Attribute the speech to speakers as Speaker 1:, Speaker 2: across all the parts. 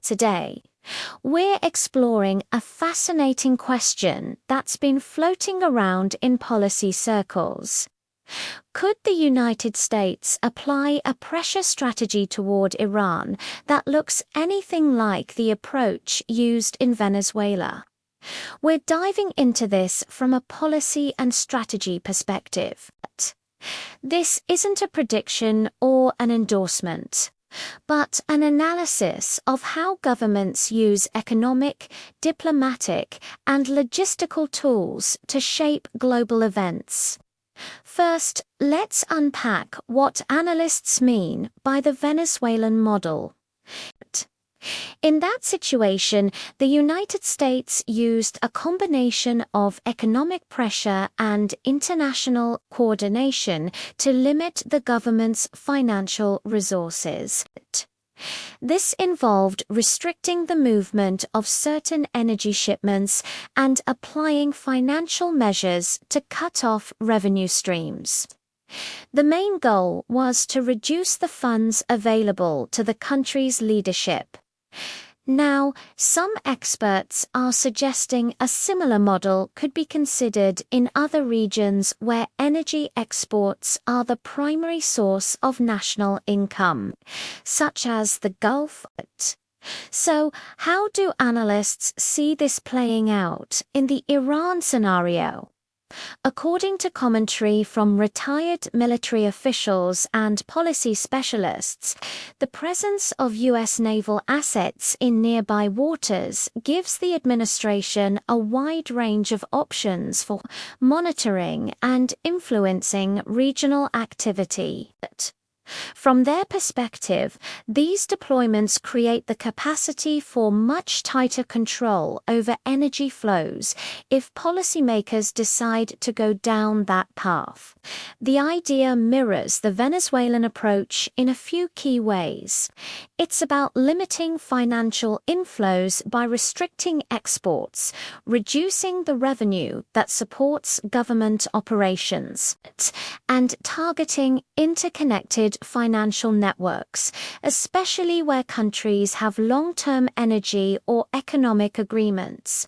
Speaker 1: Today, we're exploring a fascinating question that's been floating around in policy circles. Could the United States apply a pressure strategy toward Iran that looks anything like the approach used in Venezuela? We're diving into this from a policy and strategy perspective. This isn't a prediction or an endorsement, but an analysis of how governments use economic, diplomatic, and logistical tools to shape global events. First, let's unpack what analysts mean by the Venezuelan model. In that situation, the United States used a combination of economic pressure and international coordination to limit the government's financial resources. This involved restricting the movement of certain energy shipments and applying financial measures to cut off revenue streams. The main goal was to reduce the funds available to the country's leadership. Now, some experts are suggesting a similar model could be considered in other regions where energy exports are the primary source of national income, such as the Gulf. So, how do analysts see this playing out in the Iran scenario? According to commentary from retired military officials and policy specialists, the presence of U.S. naval assets in nearby waters gives the administration a wide range of options for monitoring and influencing regional activity. From their perspective, these deployments create the capacity for much tighter control over energy flows if policymakers decide to go down that path. The idea mirrors the Venezuelan approach in a few key ways. It's about limiting financial inflows by restricting exports, reducing the revenue that supports government operations, and targeting interconnected financial networks, especially where countries have long-term energy or economic agreements.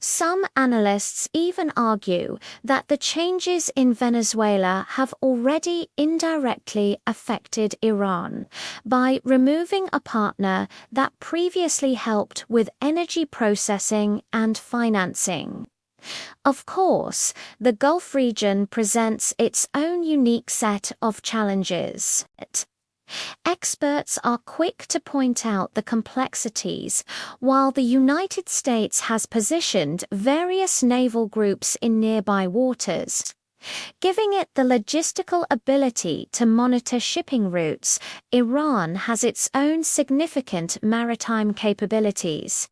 Speaker 1: Some analysts even argue that the changes in Venezuela have already indirectly affected Iran by removing a partner that previously helped with energy processing and financing. Of course, the Gulf region presents its own unique set of challenges. Experts are quick to point out the complexities, while the United States has positioned various naval groups in nearby waters. Giving it the logistical ability to monitor shipping routes, Iran has its own significant maritime capabilities.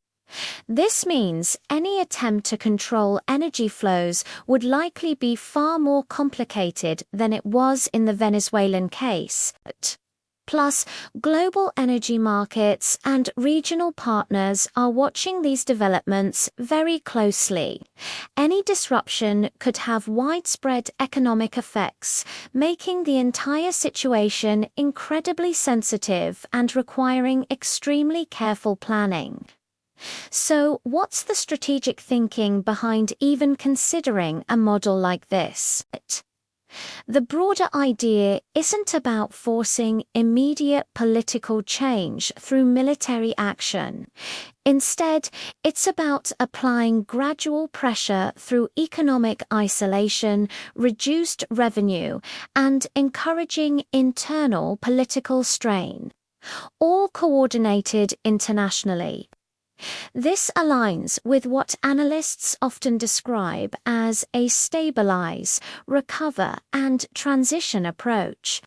Speaker 1: This means any attempt to control energy flows would likely be far more complicated than it was in the Venezuelan case. Plus, global energy markets and regional partners are watching these developments very closely. Any disruption could have widespread economic effects, making the entire situation incredibly sensitive and requiring extremely careful planning. So, what's the strategic thinking behind even considering a model like this? The broader idea isn't about forcing immediate political change through military action. Instead, it's about applying gradual pressure through economic isolation, reduced revenue, and encouraging internal political strain, all coordinated internationally. This aligns with what analysts often describe as a stabilize, recover, and transition approach.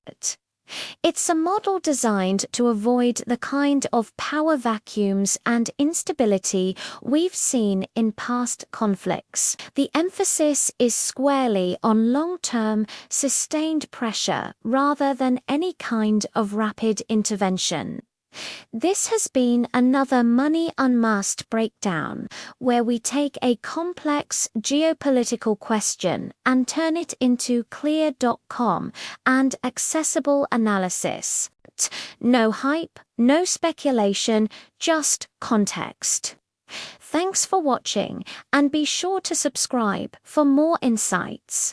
Speaker 1: It's a model designed to avoid the kind of power vacuums and instability we've seen in past conflicts. The emphasis is squarely on long-term, sustained pressure rather than any kind of rapid intervention. This has been another Money Unmasked breakdown, where we take a complex geopolitical question and turn it into clear.com and accessible analysis. No hype, No speculation, just context. Thanks for watching, and be sure to subscribe for more insights.